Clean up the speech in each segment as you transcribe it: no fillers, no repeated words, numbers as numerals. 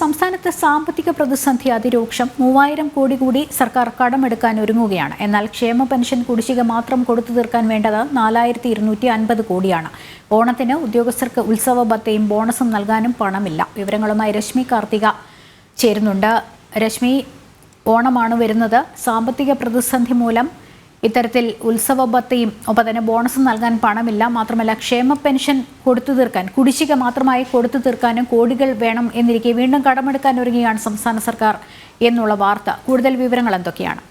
സംസ്ഥാനത്ത് സാമ്പത്തിക പ്രതിസന്ധി അതിരൂക്ഷം. 3000 കോടി കൂടി സർക്കാർ കടമെടുക്കാൻ ഒരുങ്ങുകയാണ്. എന്നാൽ ക്ഷേമ പെൻഷൻ കുടിശ്ശിക മാത്രം കൊടുത്തു തീർക്കാൻ വേണ്ടത് 4250 കോടിയാണ്. ഓണത്തിന് ഉദ്യോഗസ്ഥർക്ക് ഉത്സവ ഭത്തയും ബോണസും നൽകാനും പണമില്ല. വിവരങ്ങളുമായി രശ്മി കാർത്തിക ചേരുന്നുണ്ട്. രശ്മി, ഓണമാണ് വരുന്നത്. സാമ്പത്തിക പ്രതിസന്ധി മൂലം ഇത്തരത്തിൽ ഉത്സവ ഭത്തയും ഒപ്പം തന്നെ ബോണസും നൽകാൻ പണമില്ല. മാത്രമല്ല, ക്ഷേമ പെൻഷൻ കൊടുത്തു തീർക്കാൻ, കുടിശ്ശിക മാത്രമായി കൊടുത്തു തീർക്കാനും കോടികൾ വേണം എന്നിരിക്കെ വീണ്ടും കടമെടുക്കാൻ ഒരുങ്ങുകയാണ് സംസ്ഥാന സർക്കാർ എന്നുള്ള വാർത്ത. കൂടുതൽ വിവരങ്ങൾ എന്തൊക്കെയാണ്?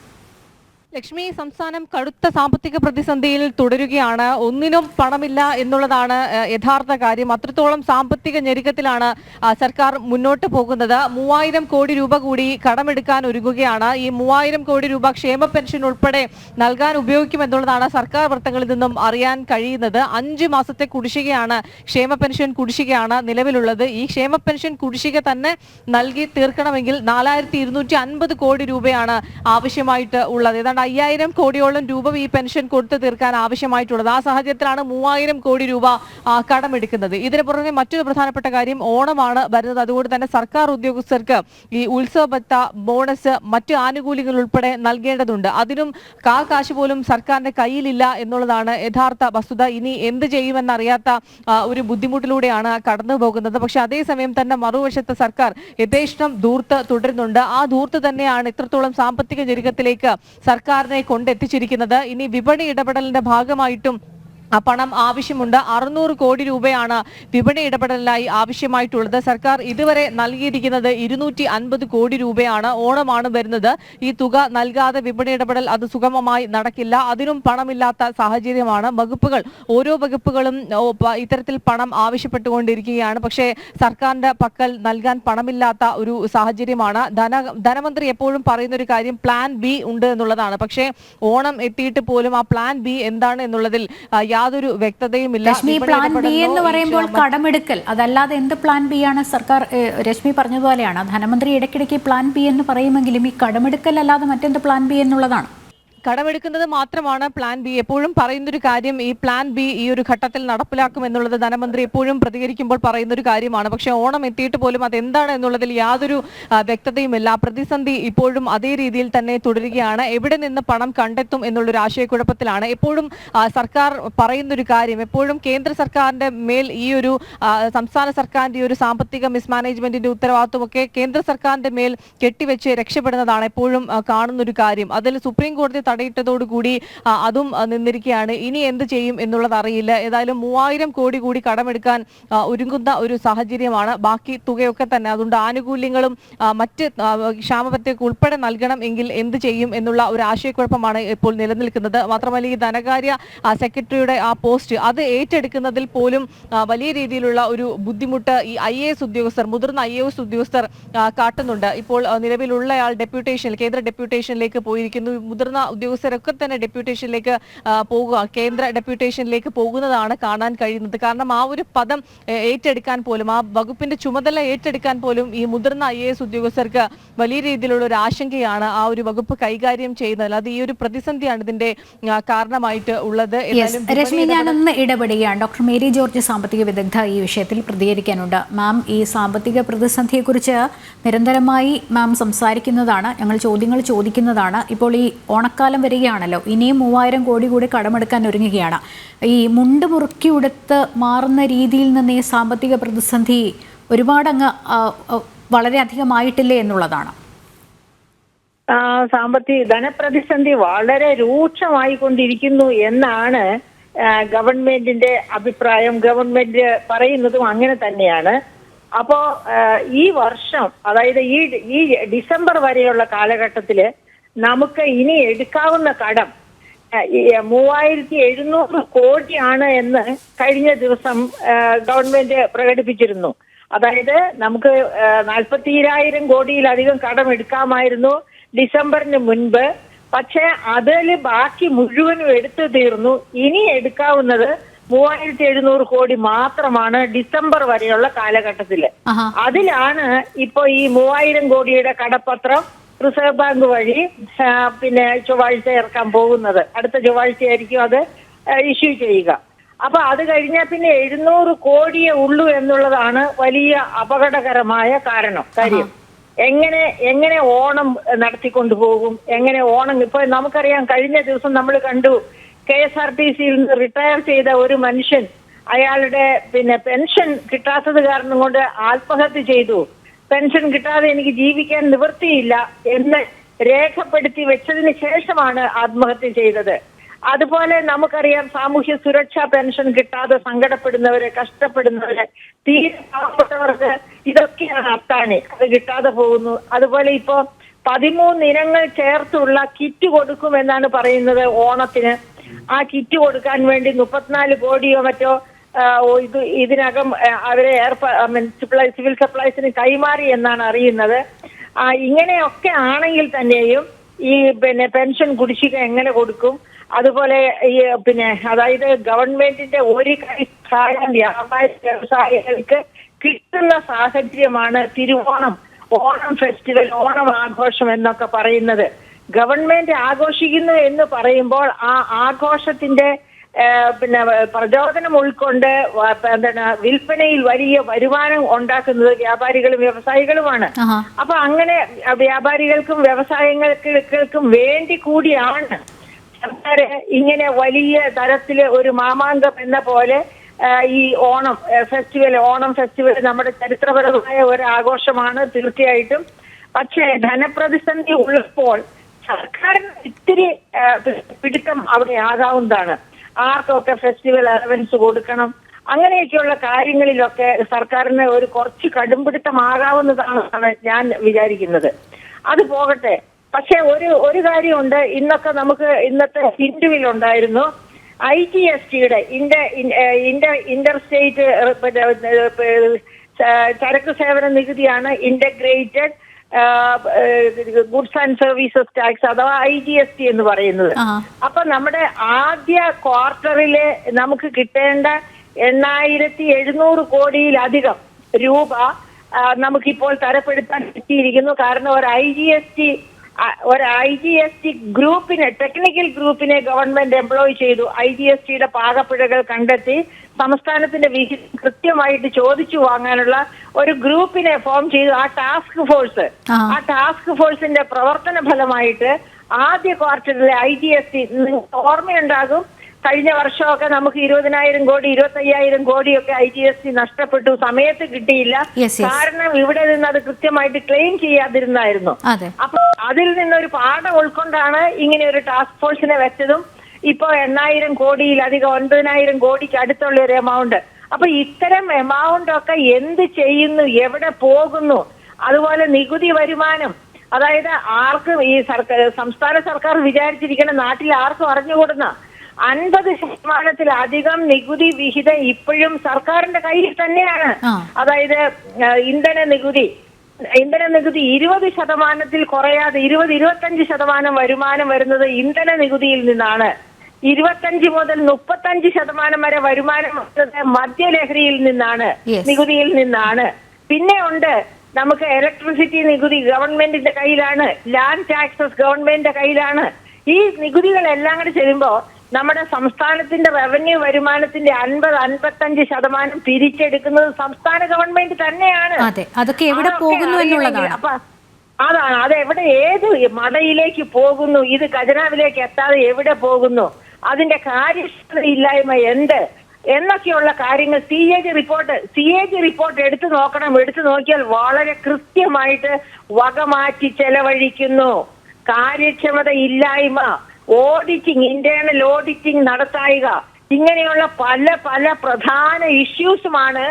ലക്ഷ്മി, സംസ്ഥാനം കടുത്ത സാമ്പത്തിക പ്രതിസന്ധിയിൽ തുടരുകയാണ്. ഒന്നിനും പണമില്ല എന്നുള്ളതാണ് യഥാർത്ഥ കാര്യം. അത്രത്തോളം സാമ്പത്തിക ഞെരുക്കത്തിലാണ് സർക്കാർ മുന്നോട്ട് പോകുന്നത്. 3000 കോടി രൂപ കൂടി കടമെടുക്കാൻ ഒരുങ്ങുകയാണ്. ഈ 3000 കോടി രൂപ ക്ഷേമ പെൻഷൻ ഉൾപ്പെടെ നൽകാൻ ഉപയോഗിക്കുമെന്നുള്ളതാണ് സർക്കാർ വൃത്തങ്ങളിൽ നിന്നും അറിയാൻ കഴിയുന്നത്. 5 മാസത്തെ കുടിശ്ശികയാണ്, ക്ഷേമ പെൻഷൻ കുടിശ്ശികയാണ് നിലവിലുള്ളത്. ഈ ക്ഷേമ പെൻഷൻ കുടിശ്ശിക തന്നെ നൽകി തീർക്കണമെങ്കിൽ 4250 കോടി രൂപയാണ് ആവശ്യമായിട്ട് ഉള്ളത്. ഏതാണ്ട് 5000 കോടിയോളം രൂപ ഈ പെൻഷൻ കൊടുത്തു തീർക്കാൻ ആവശ്യമായിട്ടുള്ളത്. ആ സാഹചര്യത്തിലാണ് 3000 കോടി രൂപ കടമെടുക്കുന്നത്. ഇതിന് പുറമെ മറ്റൊരു പ്രധാനപ്പെട്ട കാര്യം, ഓണമാണ് വരുന്നത്. അതുകൊണ്ട് തന്നെ സർക്കാർ ഉദ്യോഗസ്ഥർക്ക് ഈ ഉത്സവ ഭത്ത, ബോണസ്, മറ്റ് ആനുകൂല്യങ്ങൾ ഉൾപ്പെടെ നൽകേണ്ടതുണ്ട്. അതിനും കാശ് പോലും സർക്കാരിന്റെ കയ്യിലില്ല എന്നുള്ളതാണ് യഥാർത്ഥ വസ്തുത. ഇനി എന്ത് ചെയ്യുമെന്നറിയാത്ത ഒരു ബുദ്ധിമുട്ടിലൂടെയാണ് കടന്നു പോകുന്നത്. പക്ഷെ അതേസമയം തന്നെ മറുവശത്ത് സർക്കാർ യഥേഷ്ടം ധൂർത്ത് തുടരുന്നുണ്ട്. ആ ധൂർത്ത് തന്നെയാണ് ഇത്രത്തോളം സാമ്പത്തിക ഞെരുക്കത്തിലേക്ക് സർക്കാരിനെ കൊണ്ടെത്തിച്ചിരിക്കുന്നത്. ഇനി വിപണി ഇടപെടലിന്റെ ഭാഗമായിട്ടും പണം ആവശ്യമുണ്ട്. 600 കോടി രൂപയാണ് വിപണി ഇടപെടലിനായി ആവശ്യമായിട്ടുള്ളത്. സർക്കാർ ഇതുവരെ നൽകിയിരിക്കുന്നത് 250 കോടി രൂപയാണ്. ഓണമാണ് വരുന്നത്. ഈ തുക നൽകാതെ വിപണി ഇടപെടൽ അത് സുഗമമായി നടക്കില്ല. അതിനും പണമില്ലാത്ത സാഹചര്യമാണ്. ഓരോ വകുപ്പുകളും ഇത്തരത്തിൽ പണം ആവശ്യപ്പെട്ടുകൊണ്ടിരിക്കുകയാണ്. പക്ഷേ സർക്കാരിന്റെ പക്കൽ നൽകാൻ പണമില്ലാത്ത ഒരു സാഹചര്യമാണ്. ധനമന്ത്രി എപ്പോഴും പറയുന്ന ഒരു കാര്യം പ്ലാൻ ബി ഉണ്ട് എന്നുള്ളതാണ്. പക്ഷേ ഓണം എത്തിയിട്ട് പോലും ആ പ്ലാൻ ബി എന്താണ് എന്നുള്ളതിൽ യാതൊരു വ്യക്തതയുമില്ല. പ്ലാൻ ബി എന്ന് പറയുമ്പോൾ കടമെടുക്കൽ, അതല്ലാതെ എന്ത് പ്ലാൻ ബി ആണ് സർക്കാർ? രശ്മി പറഞ്ഞതുപോലെയാണ്, ധനമന്ത്രി ഇടയ്ക്കിടയ്ക്ക് പ്ലാൻ ബി എന്ന് പറയുമെങ്കിലും ഈ കടമെടുക്കൽ അല്ലാതെ മറ്റെന്ത് പ്ലാൻ ബി എന്നുള്ളതാണ്. കടമെടുക്കുന്നത് മാത്രമാണ് പ്ലാൻ ബി. എപ്പോഴും പറയുന്നൊരു കാര്യം, ഈ പ്ലാൻ ബി ഈ ഒരു ഘട്ടത്തിൽ നടപ്പിലാക്കും എന്നുള്ളത് ധനമന്ത്രി എപ്പോഴും പ്രതികരിക്കുമ്പോൾ പറയുന്നൊരു കാര്യമാണ്. പക്ഷെ ഓണം എത്തിയിട്ട് പോലും അതെന്താണ് എന്നുള്ളതിൽ യാതൊരു വ്യക്തതയുമില്ല. പ്രതിസന്ധി ഇപ്പോഴും അതേ രീതിയിൽ തന്നെ തുടരുകയാണ്. എവിടെ നിന്ന് പണം കണ്ടെത്തും എന്നുള്ളൊരു ആശയക്കുഴപ്പത്തിലാണ് എപ്പോഴും സർക്കാർ പറയുന്നൊരു കാര്യം. എപ്പോഴും കേന്ദ്ര സർക്കാരിന്റെ മേൽ ഈ ഒരു സംസ്ഥാന സർക്കാരിന്റെ ഈ ഒരു സാമ്പത്തിക മിസ്മാനേജ്മെന്റിന്റെ ഉത്തരവാദിത്വമൊക്കെ കേന്ദ്ര സർക്കാരിന്റെ മേൽ കെട്ടിവെച്ച് രക്ഷപ്പെടുന്നതാണ് എപ്പോഴും കാണുന്നൊരു കാര്യം. അതിൽ സുപ്രീം കോടതി തടയിട്ടതോടുകൂടി അതും നിന്നിരിക്കുകയാണ്. ഇനി എന്ത് ചെയ്യും എന്നുള്ളത് അറിയില്ല. ഏതായാലും 3000 കോടി കൂടി കടമെടുക്കാൻ ഒരുങ്ങുന്ന ഒരു സാഹചര്യമാണ്. ബാക്കി തുകയൊക്കെ തന്നെ, അതുകൊണ്ട് ആനുകൂല്യങ്ങളും മറ്റ് ക്ഷാമബത്തയൊക്കെ ഉൾപ്പെടെ നൽകണം എങ്കിൽ എന്ത് ചെയ്യും എന്നുള്ള ഒരു ആശയക്കുഴപ്പമാണ് ഇപ്പോൾ നിലനിൽക്കുന്നത്. മാത്രമല്ല, ഈ ധനകാര്യ സെക്രട്ടറിയുടെ ആ പോസ്റ്റ് അത് ഏറ്റെടുക്കുന്നതിൽ പോലും വലിയ രീതിയിലുള്ള ഒരു ബുദ്ധിമുട്ട് ഈ ഉദ്യോഗസ്ഥർ, മുതിർന്ന IAS ഉദ്യോഗസ്ഥർ കാട്ടുന്നുണ്ട്. ഇപ്പോൾ നിലവിലുള്ളയാൾ കേന്ദ്ര ഡെപ്യൂട്ടേഷനിലേക്ക് പോയിരിക്കുന്നു. മുതിർന്ന ഉദ്യോഗസ്ഥരൊക്കെ തന്നെ ഡെപ്യൂട്ടേഷനിലേക്ക് പോകുക, കേന്ദ്ര ഡെപ്യൂട്ടേഷനിലേക്ക് പോകുന്നതാണ് കാണാൻ കഴിയുന്നത്. കാരണം ആ ഒരു പദം ഏറ്റെടുക്കാൻ പോലും, ആ വകുപ്പിന്റെ ചുമതല ഏറ്റെടുക്കാൻ പോലും ഈ മുതിർന്ന IAS ഉദ്യോഗസ്ഥർക്ക് വലിയ രീതിയിലുള്ള ഒരു ആശങ്കയാണ് ആ ഒരു വകുപ്പ് കൈകാര്യം ചെയ്യുന്നത്. അത് ഈ ഒരു പ്രതിസന്ധിയാണ് ഇതിന്റെ കാരണമായിട്ട് ഉള്ളത്. രശ്മി, ഞാനൊന്ന് ഇടപെടുകയാണ്. ഡോക്ടർ മേരി ജോർജ്, സാമ്പത്തിക വിദഗ്ധ, ഈ വിഷയത്തിൽ പ്രതികരിക്കാനുണ്ട്. മാം, ഈ സാമ്പത്തിക പ്രതിസന്ധിയെക്കുറിച്ച് നിരന്തരമായി മാം സംസാരിക്കുന്നതാണ്, ഞങ്ങൾ ചോദ്യങ്ങൾ ചോദിക്കുന്നതാണ്. ഇപ്പോൾ ഈ ഓണക്കാലം വരികയാണല്ലോ, ഇനിയും 3000 കോടി കൂടി കടമെടുക്കാൻ ഒരുങ്ങുകയാണ്. ഈ മുണ്ട് മുറുക്കി ഉടുത്ത് മാറുന്ന രീതിയിൽ നിന്ന് ഈ സാമ്പത്തിക പ്രതിസന്ധി ഒരുപാടങ്ങ് വളരെയധികമായിട്ടില്ലേ എന്നുള്ളതാണ്. ധനപ്രതിസന്ധി വളരെ രൂക്ഷമായിക്കൊണ്ടിരിക്കുന്നു എന്നാണ് ഗവൺമെന്റിന്റെ അഭിപ്രായം. ഗവൺമെന്റ് പറയുന്നതും അങ്ങനെ തന്നെയാണ്. അപ്പോ ഈ വർഷം, അതായത് ഈ ഡിസംബർ വരെയുള്ള കാലഘട്ടത്തില് നമുക്ക് ഇനി എടുക്കാവുന്ന കടം 3700 കോടിയാണ് എന്ന് കഴിഞ്ഞ ദിവസം ഗവൺമെന്റ് പ്രകടിപ്പിച്ചിരുന്നു. അതായത് നമുക്ക് 42,000 കോടിയിലധികം കടം എടുക്കാമായിരുന്നു ഡിസംബറിന് മുൻപ്. പക്ഷെ അതിൽ ബാക്കി മുഴുവനും എടുത്തു തീർന്നു. ഇനി എടുക്കാവുന്നത് 3700 കോടി മാത്രമാണ് ഡിസംബർ വരെയുള്ള കാലഘട്ടത്തില്. അതിലാണ് ഇപ്പൊ ഈ 3000 കോടിയുടെ കടപ്പത്രം റിസർവ് ബാങ്ക് വഴി ചൊവ്വാഴ്ച ഇറക്കാൻ പോകുന്നത്. അടുത്ത ചൊവ്വാഴ്ചയായിരിക്കും അത് ഇഷ്യൂ ചെയ്യുക. അപ്പൊ അത് കഴിഞ്ഞാൽ പിന്നെ 700 കോടിയേ ഉള്ളൂ എന്നുള്ളതാണ് വലിയ അപകടകരമായ കാര്യം. എങ്ങനെ ഓണം നടത്തിക്കൊണ്ടു പോകും? എങ്ങനെ ഓണം? ഇപ്പൊ നമുക്കറിയാം, കഴിഞ്ഞ ദിവസം നമ്മൾ കണ്ടു KSRTCയിൽ നിന്ന് റിട്ടയർ ചെയ്ത ഒരു മനുഷ്യൻ അയാളുടെ പെൻഷൻ കിട്ടാത്തത് കാരണം കൊണ്ട് ആത്മഹത്യ ചെയ്തു. പെൻഷൻ കിട്ടാതെ എനിക്ക് ജീവിക്കാൻ നിവൃത്തിയില്ല എന്ന് രേഖപ്പെടുത്തി വെച്ചതിന് ശേഷമാണ് ആത്മഹത്യ ചെയ്തത്. അതുപോലെ നമുക്കറിയാം, സാമൂഹ്യ സുരക്ഷാ പെൻഷൻ കിട്ടാതെ സങ്കടപ്പെടുന്നവര്, കഷ്ടപ്പെടുന്നവര്, തീരെ പാവപ്പെട്ടവർക്ക് ഇതൊക്കെയാണ് അത്താണി. അത് കിട്ടാതെ പോകുന്നു. അതുപോലെ ഇപ്പോ 13 ഇനങ്ങൾ ചേർത്തുള്ള കിറ്റ് കൊടുക്കുമെന്നാണ് പറയുന്നത് ഓണത്തിന്. ആ കിറ്റ് കൊടുക്കാൻ വേണ്ടി 34 കോടിയോ മറ്റോ ഇതിനകം അവരെ സിവിൽ സപ്ലൈസിന് കൈമാറി എന്നാണ് അറിയുന്നത്. ഇങ്ങനെയൊക്കെ ആണെങ്കിൽ തന്നെയും ഈ പെൻഷൻ കുടിശ്ശിക എങ്ങനെ കൊടുക്കും? അതുപോലെ ഈ അതായത് ഗവൺമെന്റിന്റെ ഒരു കൈ സഹായം വ്യവസായികൾക്ക് കിട്ടുന്ന സാഹചര്യമാണ് ഓണം ഫെസ്റ്റിവൽ, ഓണം ആഘോഷം എന്നൊക്കെ പറയുന്നത്. ഗവൺമെന്റ് ആഘോഷിക്കുന്നു എന്ന് പറയുമ്പോൾ ആ ആഘോഷത്തിന്റെ പ്രചോദനം ഉൾക്കൊണ്ട് വിൽപ്പനയിൽ വലിയ വരുമാനം ഉണ്ടാക്കുന്നത് വ്യാപാരികളും വ്യവസായികളുമാണ്. അപ്പൊ അങ്ങനെ വ്യാപാരികൾക്കും വ്യവസായങ്ങൾക്കും വേണ്ടി കൂടിയാണ് സർക്കാർ ഇങ്ങനെ വലിയ തരത്തില് ഒരു മാമാങ്കം എന്ന പോലെ ഈ ഓണം ഫെസ്റ്റിവൽ നമ്മുടെ ചരിത്രപരമായ ഒരു ആഘോഷമാണ് തീർച്ചയായിട്ടും. പക്ഷേ ധനപ്രതിസന്ധി ഉള്ളപ്പോൾ സർക്കാരിന് ഇത്തിരി പിടുത്തം അവിടെ ആകാവുന്നതാണ്. ആർക്കൊക്കെ ഫെസ്റ്റിവൽ അലവൻസ് കൊടുക്കണം, അങ്ങനെയൊക്കെയുള്ള കാര്യങ്ങളിലൊക്കെ സർക്കാരിന് ഒരു കുറച്ച് കടുംപിടുത്തമാകാവുന്നതാണെന്നാണ് ഞാൻ വിചാരിക്കുന്നത്. അത് പോകട്ടെ. പക്ഷെ ഒരു കാര്യമുണ്ട്. ഇന്നത്തെ ഹിന്ദുവിലുണ്ടായിരുന്നു IGSTയുടെ ഇന്റർ സ്റ്റേറ്റ് ചരക്ക് സേവന നികുതിയാണ് integrated goods and services tax അഥവാ IGST എന്ന് പറയുന്നത്. അപ്പൊ നമ്മുടെ ആദ്യ ക്വാർട്ടറിലെ നമുക്ക് കിട്ടേണ്ട 8700 കോടിയിലധികം രൂപ നമുക്കിപ്പോൾ തരപ്പെടുത്താൻ പറ്റിയിരിക്കുന്നു. കാരണം ഒരു IGST ഗ്രൂപ്പിനെ, ടെക്നിക്കൽ ഗ്രൂപ്പിനെ ഗവൺമെന്റ് എംപ്ലോയ് ചെയ്തു. IGSTയുടെ പാകപ്പിഴകൾ കണ്ടെത്തി സംസ്ഥാനത്തിന്റെ വിഹിതം കൃത്യമായിട്ട് ചോദിച്ചു വാങ്ങാനുള്ള ഒരു ഗ്രൂപ്പിനെ ഫോം ചെയ്തു. ആ ടാസ്ക് ഫോഴ്സിന്റെ പ്രവർത്തന ഫലമായിട്ട് ആദ്യ ക്വാർട്ടറിലെ IGST ഓർമ്മയുണ്ടാകും. കഴിഞ്ഞ വർഷമൊക്കെ നമുക്ക് 20,000 കോടി 25,000 കോടിയൊക്കെ IGST നഷ്ടപ്പെട്ടു. സമയത്ത് കിട്ടിയില്ല. കാരണം ഇവിടെ നിന്ന് അത് കൃത്യമായിട്ട് ക്ലെയിം ചെയ്യാതിരുന്നായിരുന്നു. അപ്പൊ അതിൽ നിന്നൊരു പാഠം ഉൾക്കൊണ്ടാണ് ഇങ്ങനെ ഒരു ടാസ്ക് ഫോഴ്സിനെ വെച്ചതും ഇപ്പൊ 8,000 കോടിയിലധികം 9,000 കോടിക്ക് അടുത്തുള്ള ഒരു എമൗണ്ട്. അപ്പൊ ഇത്തരം എമൗണ്ട് ഒക്കെ എന്ത് ചെയ്യുന്നു, എവിടെ പോകുന്നു? അതുപോലെ നികുതി വരുമാനം, അതായത് ആർക്കും ഈ സംസ്ഥാന സർക്കാർ വിചാരിച്ചിരിക്കുന്ന നാട്ടിൽ ആർക്കും അറിഞ്ഞുകൂടുന്ന 50% നികുതി വിഹിതം ഇപ്പോഴും സർക്കാരിന്റെ കയ്യിൽ തന്നെയാണ്. അതായത് ഇന്ധന നികുതി 20% കുറയാതെ 20-25% വരുമാനം വരുന്നത് ഇന്ധന നികുതിയിൽ നിന്നാണ്. 25 മുതൽ 35% വരെ വരുമാനം വരുന്നത് മദ്യലഹരിയിൽ നിന്നാണ്, നികുതിയിൽ നിന്നാണ്. പിന്നെ ഉണ്ട് നമുക്ക് ഇലക്ട്രിസിറ്റി നികുതി ഗവൺമെന്റിന്റെ കയ്യിലാണ്, ലാൻഡ് ടാക്സസ് ഗവൺമെന്റിന്റെ കയ്യിലാണ്. ഈ നികുതികളെല്ലാം കൂടി ചെയ്യുമ്പോ നമ്മുടെ സംസ്ഥാനത്തിന്റെ റവന്യൂ വരുമാനത്തിന്റെ 50-55% തിരിച്ചെടുക്കുന്നത് സംസ്ഥാന ഗവൺമെന്റ് തന്നെയാണ്. അതൊക്കെ എവിടെ പോകുന്നു എന്നുള്ളതാണ്. അപ്പൊ അതാണ് അതെവിടെ ഏത് മടയിലേക്ക് പോകുന്നു, ഇത് ഖജനാവിലേക്ക് എത്താതെ എവിടെ പോകുന്നു, അതിന്റെ കാര്യക്ഷമതയില്ലായ്മ എന്ത് എന്നൊക്കെയുള്ള കാര്യങ്ങൾ CAG റിപ്പോർട്ട് എടുത്തു നോക്കിയാൽ വളരെ കൃത്യമായിട്ട് വകമാറ്റി ചെലവഴിക്കുന്നു. കാര്യക്ഷമത ഇല്ലായ്മ, ഇന്റേണൽ ഓഡിറ്റിംഗ് നടത്തായിക, ഇങ്ങനെയുള്ള പല പ്രധാന ഇഷ്യൂസുമാണ്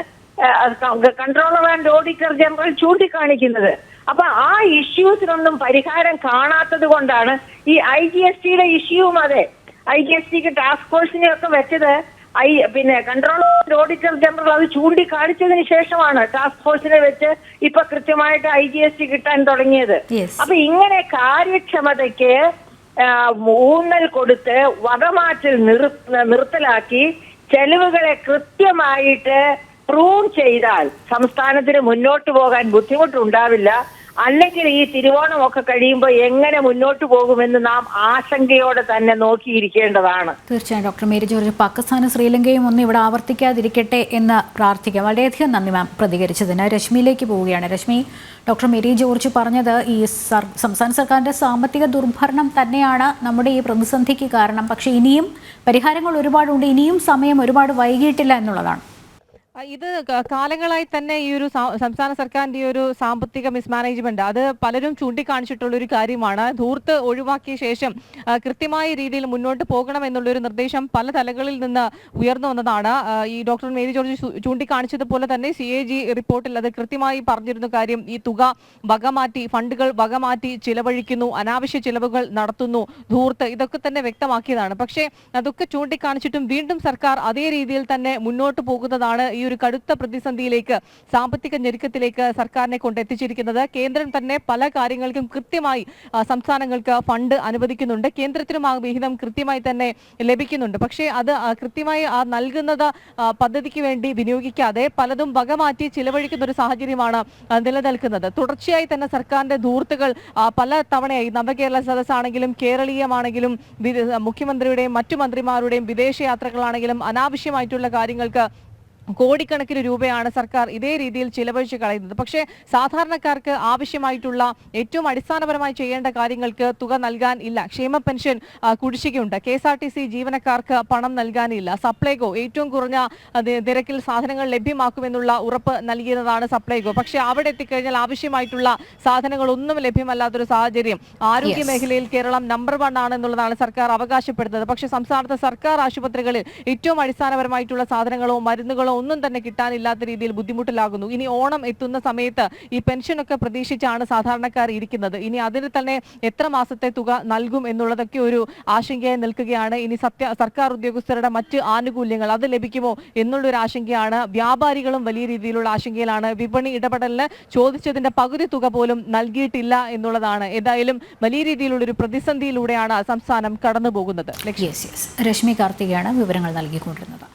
കൺട്രോളർ ആൻഡ് ഓഡിറ്റർ ജനറൽ ചൂണ്ടിക്കാണിക്കുന്നത്. അപ്പൊ ആ ഇഷ്യൂസിനൊന്നും പരിഹാരം കാണാത്തത് കൊണ്ടാണ് ഈ IGSTയുടെ ഇഷ്യൂവും അതെ. IGSTക്ക് ടാസ്ക് ഫോഴ്സിനെ ഒക്കെ വെച്ചത് കൺട്രോളർ ആൻഡ് ഓഡിറ്റർ ജനറൽ അത് ചൂണ്ടിക്കാണിച്ചതിന് ശേഷമാണ് ടാസ്ക് ഫോഴ്സിനെ വെച്ച് ഇപ്പൊ കൃത്യമായിട്ട് IGST കിട്ടാൻ തുടങ്ങിയത്. അപ്പൊ ഇങ്ങനെ കാര്യക്ഷമതയ്ക്ക് ഊന്നൽ കൊടുത്ത് വകമാറ്റൽ നിർത്തലാക്കി ചെലവുകളെ കൃത്യമായിട്ട് പ്രൂവ് ചെയ്താൽ സംസ്ഥാനത്തിന് മുന്നോട്ട് പോകാൻ ബുദ്ധിമുട്ടുണ്ടാവില്ല. അല്ലെങ്കിൽ ഈ തിരുവോണമൊക്കെ കഴിയുമ്പോൾ എങ്ങനെ മുന്നോട്ട് പോകുമെന്ന് നാം ആശങ്കയോടെ തന്നെ നോക്കിയിരിക്കേണ്ടതാണ്. തീർച്ചയായും ഡോക്ടർ മേരി ജോർജ്, പാകിസ്ഥാനും ശ്രീലങ്കയും ഒന്നും ഇവിടെ ആവർത്തിക്കാതിരിക്കട്ടെ എന്ന് പ്രാർത്ഥിക്കാം. വളരെയധികം നന്ദി മാം പ്രതികരിച്ചതിന്. രശ്മിയിലേക്ക് പോവുകയാണ്. രശ്മി, ഡോക്ടർ മേരി ജോർജ് പറഞ്ഞത് ഈ സംസ്ഥാന സർക്കാരിന്റെ സാമ്പത്തിക ദുർഭരണം തന്നെയാണ് നമ്മുടെ ഈ പ്രതിസന്ധിക്ക് കാരണം. പക്ഷേ ഇനിയും പരിഹാരങ്ങൾ ഒരുപാടുണ്ട്, ഇനിയും സമയം ഒരുപാട് വൈകിട്ടില്ല എന്നുള്ളതാണ്. ഇത് കാലങ്ങളായി തന്നെ ഈ ഒരു സംസ്ഥാന സർക്കാരിന്റെ ഈ ഒരു സാമ്പത്തിക മിസ്മാനേജ്മെന്റ് അത് പലരും ചൂണ്ടിക്കാണിച്ചിട്ടുള്ള ഒരു കാര്യമാണ്. ധൂർത്ത് ഒഴിവാക്കിയ ശേഷം കൃത്യമായ രീതിയിൽ മുന്നോട്ട് പോകണം എന്നുള്ളൊരു നിർദ്ദേശം പല തലങ്ങളിൽ നിന്ന് ഉയർന്നു വന്നതാണ്. ഈ ഡോക്ടർ മേരി ജോർജ് ചൂണ്ടിക്കാണിച്ചതുപോലെ തന്നെ CAG റിപ്പോർട്ടിൽ അത് കൃത്യമായി പറഞ്ഞിരുന്ന കാര്യം, ഈ തുക വകമാറ്റി, ഫണ്ടുകൾ വകമാറ്റി ചിലവഴിക്കുന്നു, അനാവശ്യ ചിലവുകൾ നടത്തുന്നു, ധൂർത്ത്, ഇതൊക്കെ തന്നെ വ്യക്തമാക്കിയതാണ്. പക്ഷേ അതൊക്കെ ചൂണ്ടിക്കാണിച്ചിട്ടും വീണ്ടും സർക്കാർ അതേ രീതിയിൽ തന്നെ മുന്നോട്ട് പോകുന്നതാണ് ഈ ഒരു കടുത്ത പ്രതിസന്ധിയിലേക്ക്, സാമ്പത്തിക ഞെരുക്കത്തിലേക്ക് സർക്കാരിനെ കൊണ്ടെത്തിച്ചിരിക്കുന്നത്. കേന്ദ്രം തന്നെ പല കാര്യങ്ങൾക്കും കൃത്യമായി സംസ്ഥാനങ്ങൾക്ക് ഫണ്ട് അനുവദിക്കുന്നുണ്ട്, കേന്ദ്രത്തിനും ആ വിഹിതം കൃത്യമായി തന്നെ ലഭിക്കുന്നുണ്ട്. പക്ഷേ അത് കൃത്യമായി നൽകുന്നത് പദ്ധതിക്ക് വേണ്ടി വിനിയോഗിക്കാതെ പലതും വകമാറ്റി ചിലവഴിക്കുന്ന ഒരു സാഹചര്യമാണ് നിലനിൽക്കുന്നത്. തുടർച്ചയായി തന്നെ സർക്കാരിന്റെ ധൂർത്തുകൾ പല തവണയായി, നവകേരള സദസ്സാണെങ്കിലും കേരളീയമാണെങ്കിലും മുഖ്യമന്ത്രിയുടെയും മറ്റു മന്ത്രിമാരുടെയും വിദേശയാത്രകളാണെങ്കിലും അനാവശ്യമായിട്ടുള്ള കാര്യങ്ങൾക്ക് കോടിക്കണക്കിന് രൂപയാണ് സർക്കാർ ഇതേ രീതിയിൽ ചിലവഴിച്ച് കളയുന്നത്. പക്ഷേ സാധാരണക്കാർക്ക് ആവശ്യമായിട്ടുള്ള ഏറ്റവും അടിസ്ഥാനപരമായി ചെയ്യേണ്ട കാര്യങ്ങൾക്ക് തുക നൽകാൻ ഇല്ല. ക്ഷേമ പെൻഷൻ കുടിശ്ശികയുണ്ട്, KSRTC ജീവനക്കാർക്ക് പണം നൽകാനില്ല, സപ്ലൈകോ ഏറ്റവും കുറഞ്ഞ നിരക്കിൽ സാധനങ്ങൾ ലഭ്യമാക്കുമെന്നുള്ള ഉറപ്പ് നൽകിയതാണ് സപ്ലൈകോ. പക്ഷേ അവിടെ എത്തിക്കഴിഞ്ഞാൽ ആവശ്യമായിട്ടുള്ള സാധനങ്ങളൊന്നും ലഭ്യമല്ലാത്തൊരു സാഹചര്യം. ആരോഗ്യ മേഖലയിൽ കേരളം നമ്പർ 1 ആണെന്നുള്ളതാണ് സർക്കാർ അവകാശപ്പെടുന്നത്. പക്ഷേ സംസ്ഥാനത്തെ സർക്കാർ ആശുപത്രികളിൽ ഏറ്റവും അടിസ്ഥാനപരമായിട്ടുള്ള സാധനങ്ങളോ മരുന്നുകളോ ഒന്നും തന്നെ കിട്ടാനില്ലാത്ത രീതിയിൽ ബുദ്ധിമുട്ടിലാകുന്നു. ഇനി ഓണം എത്തുന്ന സമയത്ത് ഈ പെൻഷനൊക്കെ പ്രതീക്ഷിച്ചാണ് സാധാരണക്കാർ ഇരിക്കുന്നത്. ഇനി അതിന് തന്നെ എത്ര മാസത്തെ തുക നൽകും എന്നുള്ളതൊക്കെ ഒരു ആശങ്കയായി നിൽക്കുകയാണ്. ഇനി സർക്കാർ ഉദ്യോഗസ്ഥരുടെ മറ്റ് ആനുകൂല്യങ്ങൾ അത് ലഭിക്കുമോ എന്നുള്ളൊരു ആശങ്കയാണ്. വ്യാപാരികളും വലിയ രീതിയിലുള്ള ആശങ്കയിലാണ്. വിപണി ഇടപെടലിന് ചോദിച്ചതിന്റെ പകുതി തുക പോലും നൽകിയിട്ടില്ല എന്നുള്ളതാണ്. ഏതായാലും വലിയ രീതിയിലുള്ള ഒരു പ്രതിസന്ധിയിലൂടെയാണ് സംസ്ഥാനം കടന്നു പോകുന്നത്. രശ്മി കാർത്തികയാണ് വിവരങ്ങൾ നൽകിക്കൊണ്ടിരുന്നത്.